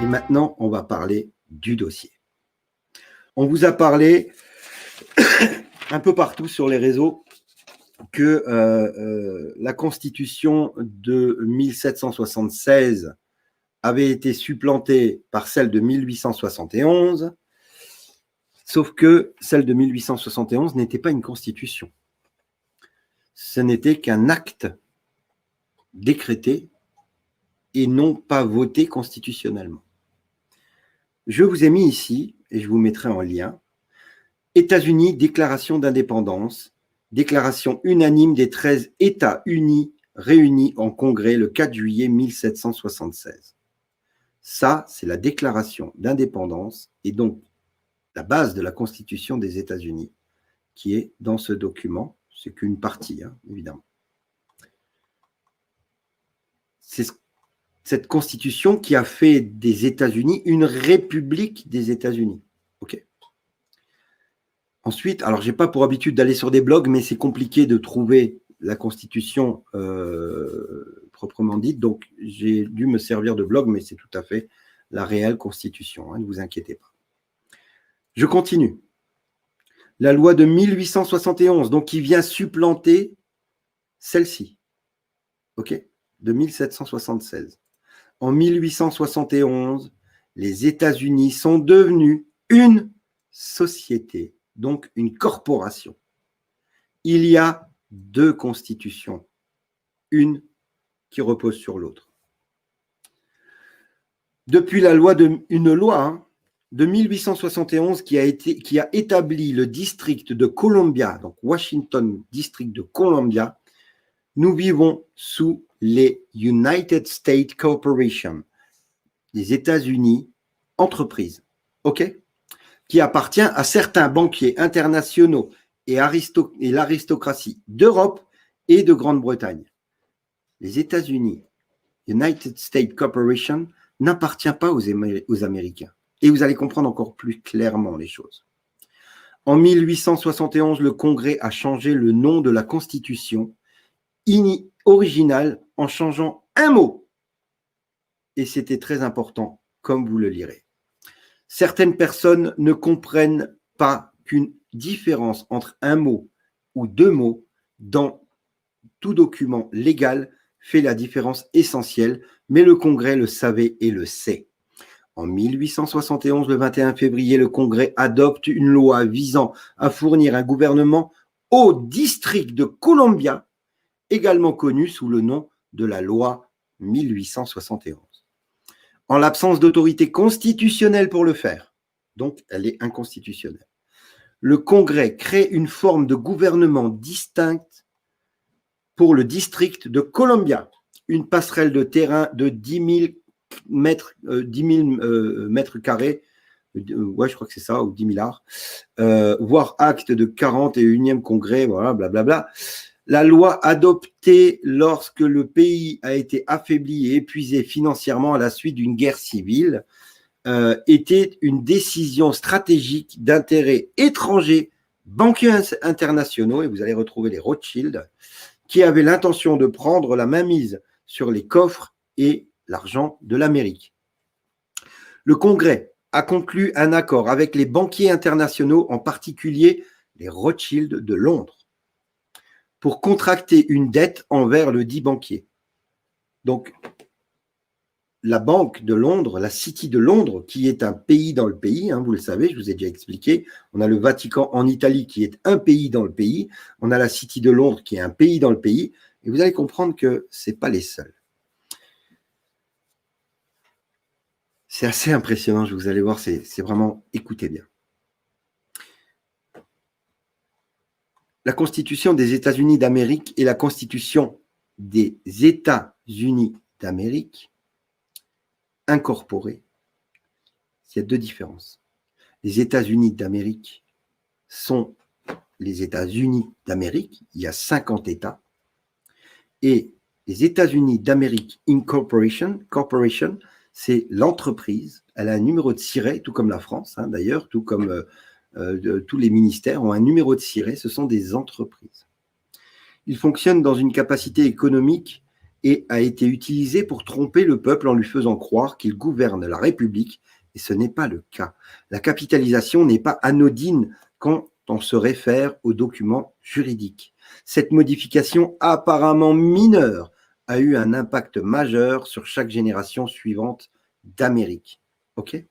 Et maintenant, on va parler du dossier. On vous a parlé un peu partout sur les réseaux que la Constitution de 1776 avait été supplantée par celle de 1871, sauf que celle de 1871 n'était pas une constitution. Ce n'était qu'un acte décrété et non pas voté constitutionnellement. Je vous ai mis ici, et je vous mettrai en lien, États-Unis, déclaration d'indépendance, déclaration unanime des 13 États unis réunis en congrès le 4 juillet 1776. Ça, c'est la déclaration d'indépendance et donc la base de la Constitution des États-Unis qui est dans ce document. C'est qu'une partie, hein, évidemment. C'est cette Constitution qui a fait des États-Unis une république des États-Unis. OK. Ensuite, alors je n'ai pas pour habitude d'aller sur des blogs, mais c'est compliqué de trouver la Constitution proprement dite, donc j'ai dû me servir de blog, mais c'est tout à fait la réelle Constitution, hein, ne vous inquiétez pas. Je continue. La loi de 1871, donc qui vient supplanter celle-ci, ok, de 1776. En 1871, les États-Unis sont devenus une société, donc une corporation. Il y a deux constitutions, une qui repose sur l'autre. Depuis une loi de 1871 qui a établi le district de Columbia, donc Washington District de Columbia, nous vivons sous les United States Corporation, les États-Unis entreprises, ok, qui appartient à certains banquiers internationaux et l'aristocratie d'Europe et de Grande-Bretagne. Les États-Unis, United States Corporation, n'appartient pas aux Américains. Et vous allez comprendre encore plus clairement les choses. En 1871, le Congrès a changé le nom de la Constitution originale en changeant un mot. Et c'était très important, comme vous le lirez. Certaines personnes ne comprennent pas qu'une différence entre un mot ou deux mots dans tout document légal fait la différence essentielle, mais le Congrès le savait et le sait. En 1871, le 21 février, le Congrès adopte une loi visant à fournir un gouvernement au district de Columbia, également connu sous le nom de la loi 1871. En l'absence d'autorité constitutionnelle pour le faire, donc elle est inconstitutionnelle, le Congrès crée une forme de gouvernement distincte pour le district de Columbia, une passerelle de terrain de 10 000 mètres carrés, ouais, je crois que c'est ça, ou 10 000 arts, voire acte de 41e congrès, voilà, blablabla. La loi adoptée lorsque le pays a été affaibli et épuisé financièrement à la suite d'une guerre civile était une décision stratégique d'intérêt étranger, banquiers internationaux, et vous allez retrouver les Rothschild, qui avaient l'intention de prendre la mainmise sur les coffres et l'argent de l'Amérique. Le Congrès a conclu un accord avec les banquiers internationaux, en particulier les Rothschild de Londres, pour contracter une dette envers le dit banquier. Donc, la Banque de Londres, la City de Londres, qui est un pays dans le pays, hein, vous le savez, je vous ai déjà expliqué, on a le Vatican en Italie qui est un pays dans le pays, on a la City de Londres qui est un pays dans le pays, et vous allez comprendre que ce n'est pas les seuls. C'est assez impressionnant, vous allez voir, c'est vraiment, écoutez bien. La Constitution des États-Unis d'Amérique et la Constitution des États-Unis d'Amérique incorporées, il y a deux différences. Les États-Unis d'Amérique sont les États-Unis d'Amérique, il y a 50 États, et les États-Unis d'Amérique Incorporation, c'est l'entreprise, elle a un numéro de siret, tout comme la France, hein, d'ailleurs, tout comme tous les ministères ont un numéro de siret, ce sont des entreprises. Ils fonctionnent dans une capacité économique et a été utilisée pour tromper le peuple en lui faisant croire qu'il gouverne la République, et ce n'est pas le cas. La capitalisation n'est pas anodine quand on se réfère aux documents juridiques. Cette modification apparemment mineure a eu un impact majeur sur chaque génération suivante d'Amérique. OK ?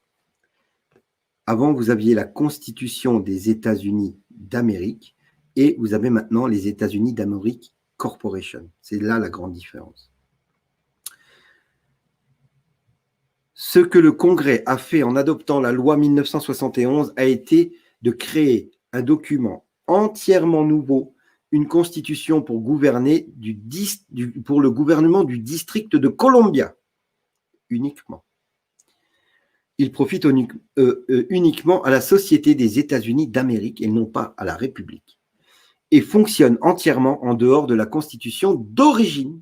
Avant, vous aviez la Constitution des États-Unis d'Amérique et vous avez maintenant les États-Unis d'Amérique Corporation. C'est là la grande différence. Ce que le Congrès a fait en adoptant la loi 1971 a été de créer un document entièrement nouveau, une constitution pour gouverner pour le gouvernement du district de Columbia, uniquement. Il profite uniquement à la Société des États-Unis d'Amérique et non pas à la République, et fonctionne entièrement en dehors de la constitution d'origine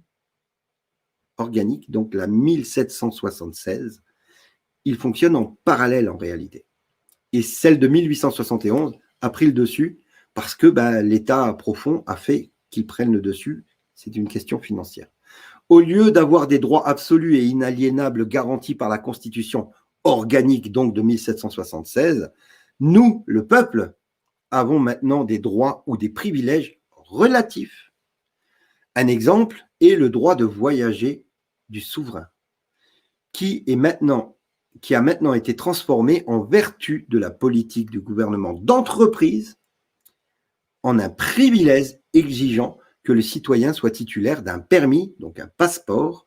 organique, donc la 1776. Il fonctionne en parallèle en réalité. Et celle de 1871 a pris le dessus parce que l'État profond a fait qu'il prenne le dessus. C'est une question financière. Au lieu d'avoir des droits absolus et inaliénables garantis par la Constitution organique donc de 1776, nous, le peuple, avons maintenant des droits ou des privilèges relatifs. Un exemple est le droit de voyager du souverain, qui a maintenant été transformé en vertu de la politique du gouvernement d'entreprise en un privilège exigeant que le citoyen soit titulaire d'un permis, donc un passeport.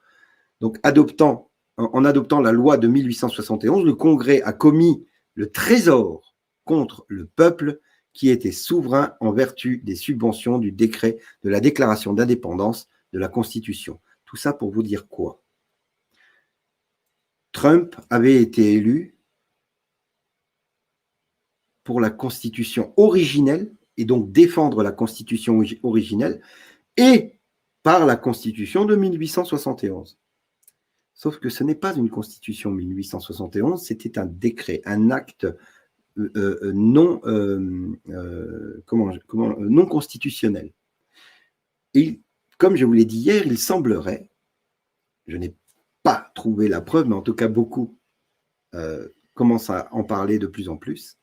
Donc, en adoptant la loi de 1871, le Congrès a commis le trésor contre le peuple qui était souverain en vertu des subventions du décret de la déclaration d'indépendance de la Constitution. Tout ça pour vous dire quoi ? Trump avait été élu pour la Constitution originelle et donc défendre la Constitution originelle et par la Constitution de 1871. Sauf que ce n'est pas une Constitution 1871, c'était un décret, un acte non constitutionnel. Et comme je vous l'ai dit hier, il semblerait, je n'ai pas trouvé la preuve, mais en tout cas beaucoup commencent à en parler de plus en plus,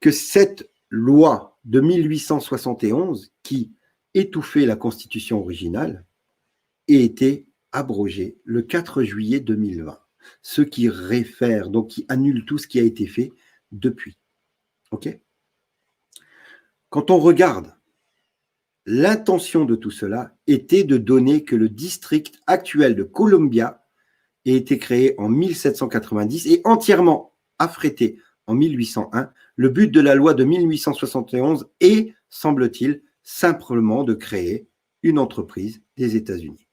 que cette loi de 1871 qui étouffait la Constitution originale ait été abrogée le 4 juillet 2020, ce qui réfère, donc qui annule tout ce qui a été fait depuis. OK ? Quand on regarde, l'intention de tout cela était de donner que le district actuel de Columbia ait été créé en 1790 et entièrement affrété en 1801. Le but de la loi de 1871 est, semble-t-il, simplement de créer une entreprise des États-Unis.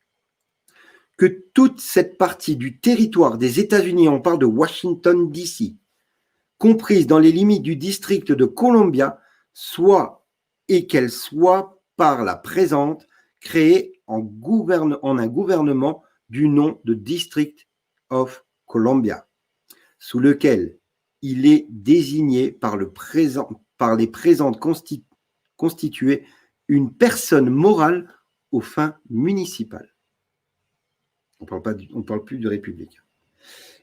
Que toute cette partie du territoire des États-Unis, on parle de Washington, D.C., comprise dans les limites du district de Columbia, et qu'elle soit par la présente créée en un gouvernement du nom de District of Columbia, sous lequel il est désigné par les présentes constituer une personne morale aux fins municipales. On ne parle plus de république.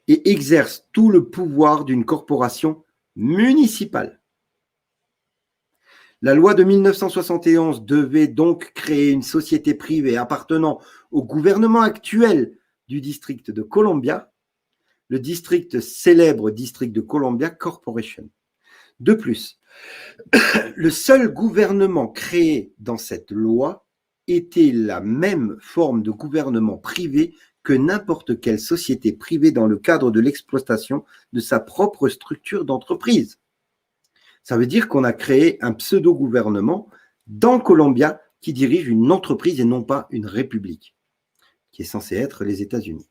Et exerce tout le pouvoir d'une corporation municipale. La loi de 1971 devait donc créer une société privée appartenant au gouvernement actuel du district de Columbia, le célèbre district de Columbia Corporation. De plus, le seul gouvernement créé dans cette loi était la même forme de gouvernement privé que n'importe quelle société privée dans le cadre de l'exploitation de sa propre structure d'entreprise. Ça veut dire qu'on a créé un pseudo-gouvernement dans Columbia qui dirige une entreprise et non pas une république, qui est censée être les États-Unis.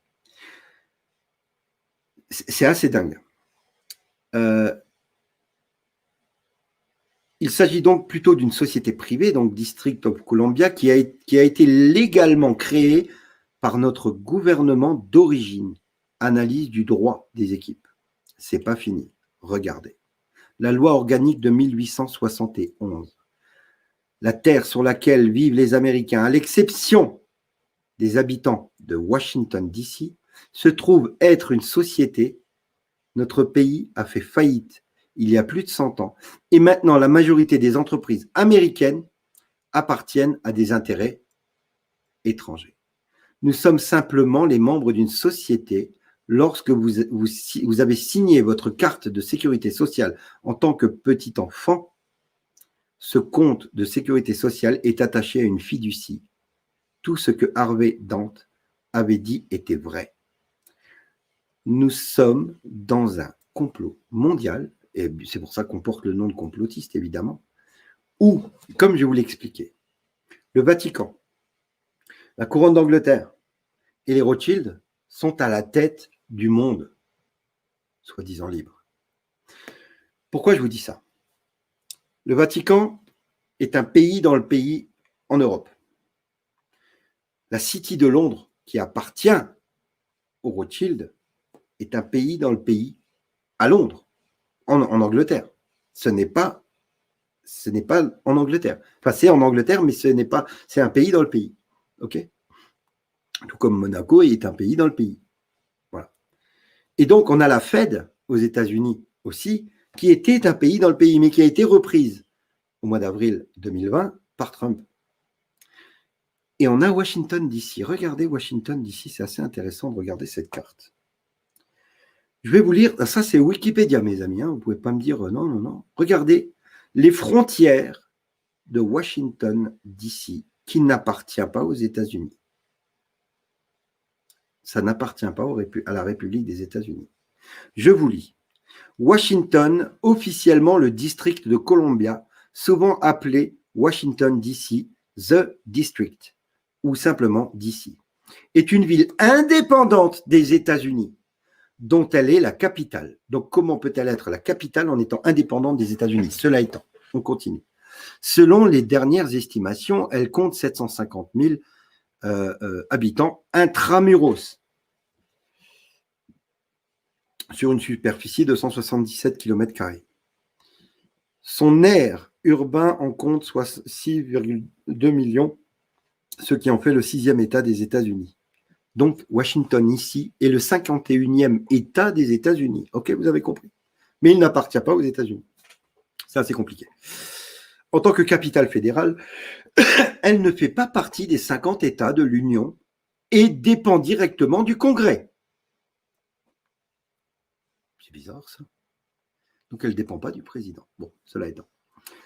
C'est assez dingue. Il s'agit donc plutôt d'une société privée, donc District of Columbia, qui a été légalement créée par notre gouvernement d'origine. Analyse du droit des équipes. C'est pas fini. Regardez. La loi organique de 1871. La terre sur laquelle vivent les Américains, à l'exception des habitants de Washington, D.C. se trouve être une société. Notre pays a fait faillite il y a plus de 100 ans. Et maintenant, la majorité des entreprises américaines appartiennent à des intérêts étrangers. Nous sommes simplement les membres d'une société. Lorsque vous avez signé votre carte de sécurité sociale en tant que petit enfant, ce compte de sécurité sociale est attaché à une fiducie. Tout ce que Harvey Dent avait dit était vrai. Nous sommes dans un complot mondial, et c'est pour ça qu'on porte le nom de complotiste, évidemment, où, comme je vous l'expliquais, le Vatican, la couronne d'Angleterre et les Rothschild sont à la tête du monde, soi-disant libre. Pourquoi je vous dis ça? Le Vatican est un pays dans le pays en Europe. La City de Londres, qui appartient aux Rothschild, est un pays dans le pays à Londres, en Angleterre. Ce n'est pas en Angleterre. Enfin, c'est en Angleterre, mais c'est un pays dans le pays. OK? Tout comme Monaco est un pays dans le pays. Voilà. Et donc, on a la Fed aux États-Unis aussi, qui était un pays dans le pays, mais qui a été reprise au mois d'avril 2020 par Trump. Et on a Washington, D.C. Regardez Washington, D.C., c'est assez intéressant de regarder cette carte. Je vais vous lire, ça c'est Wikipédia, mes amis, hein, vous ne pouvez pas me dire non. Regardez les frontières de Washington, D.C., qui n'appartient pas aux États-Unis. Ça n'appartient pas à la République des États-Unis. Je vous lis. Washington, officiellement le district de Columbia, souvent appelé Washington, D.C., The District, ou simplement D.C., est une ville indépendante des États-Unis, dont elle est la capitale. Donc, comment peut-elle être la capitale en étant indépendante des États-Unis? Cela étant, on continue. Selon les dernières estimations, elle compte 750 000 habitants intramuros, sur une superficie de 177 km². Son aire urbain en compte 6,2 millions, ce qui en fait le 6e État des États-Unis. Donc, Washington, ici, est le 51e État des États-Unis. OK, vous avez compris. Mais il n'appartient pas aux États-Unis. C'est assez compliqué. En tant que capitale fédérale, elle ne fait pas partie des 50 États de l'Union et dépend directement du Congrès. C'est bizarre, ça. Donc, elle ne dépend pas du président. Bon, cela étant.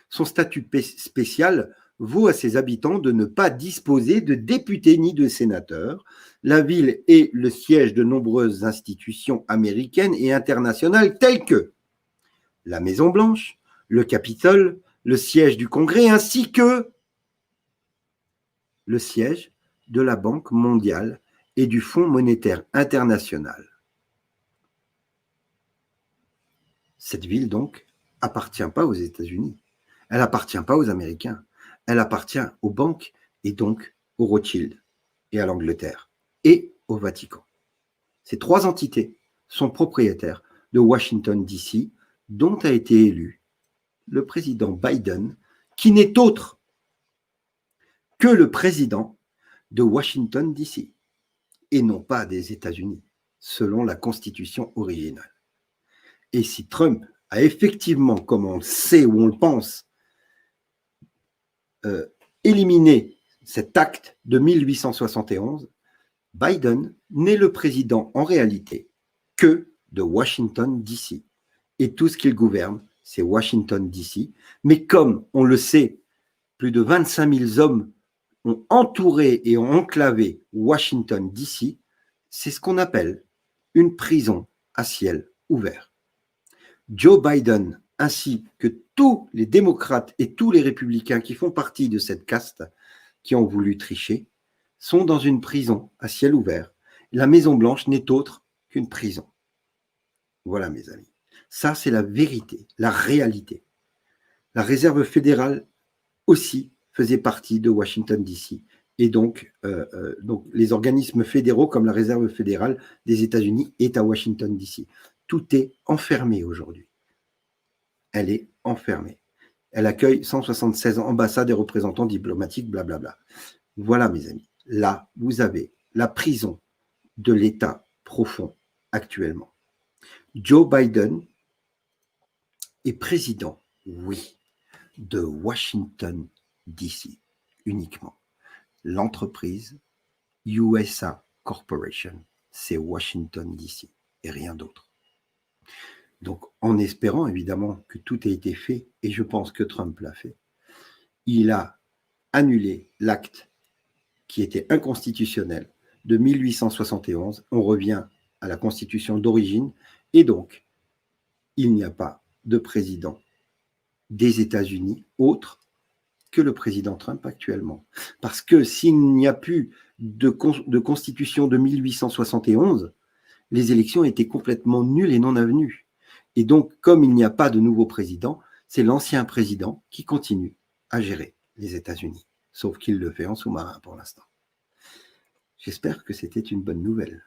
Son statut spécial vaut à ses habitants de ne pas disposer de députés ni de sénateurs. La ville est le siège de nombreuses institutions américaines et internationales telles que la Maison-Blanche, le Capitole, le siège du Congrès, ainsi que le siège de la Banque mondiale et du Fonds monétaire international. Cette ville, donc, appartient pas aux États-Unis. Elle appartient pas aux Américains. Elle appartient aux banques et donc aux Rothschild et à l'Angleterre et au Vatican. Ces trois entités sont propriétaires de Washington, D.C., dont a été élu le président Biden, qui n'est autre que le président de Washington, D.C., et non pas des États-Unis, selon la Constitution originale. Et si Trump a effectivement, comme on le sait ou on le pense, éliminé cet acte de 1871, Biden n'est le président en réalité que de Washington, D.C. Et tout ce qu'il gouverne, c'est Washington, D.C. Mais comme on le sait, plus de 25 000 hommes ont entouré et ont enclavé Washington, D.C., c'est ce qu'on appelle une prison à ciel ouvert. Joe Biden, ainsi que tous les démocrates et tous les républicains qui font partie de cette caste, qui ont voulu tricher, sont dans une prison à ciel ouvert. La Maison-Blanche n'est autre qu'une prison. Voilà, mes amis. Ça, c'est la vérité, la réalité. La Réserve fédérale aussi faisait partie de Washington, D.C. Et donc, les organismes fédéraux comme la Réserve fédérale des États-Unis est à Washington, D.C. Tout est enfermé aujourd'hui. Elle est enfermée. Elle accueille 176 ambassades et représentants diplomatiques, blablabla. Voilà, mes amis. Là, vous avez la prison de l'État profond actuellement. Joe Biden est président, oui, de Washington, D.C. uniquement. L'entreprise USA Corporation, c'est Washington, D.C. et rien d'autre. Donc, en espérant évidemment que tout ait été fait, et je pense que Trump l'a fait, il a annulé l'acte qui était inconstitutionnel de 1871. On revient à la constitution d'origine, et donc, il n'y a pas de président des États-Unis autre que le président Trump actuellement. Parce que s'il n'y a plus de constitution de 1871, les élections étaient complètement nulles et non avenues. Et donc, comme il n'y a pas de nouveau président, c'est l'ancien président qui continue à gérer les États-Unis, sauf qu'il le fait en sous-marin pour l'instant. J'espère que c'était une bonne nouvelle.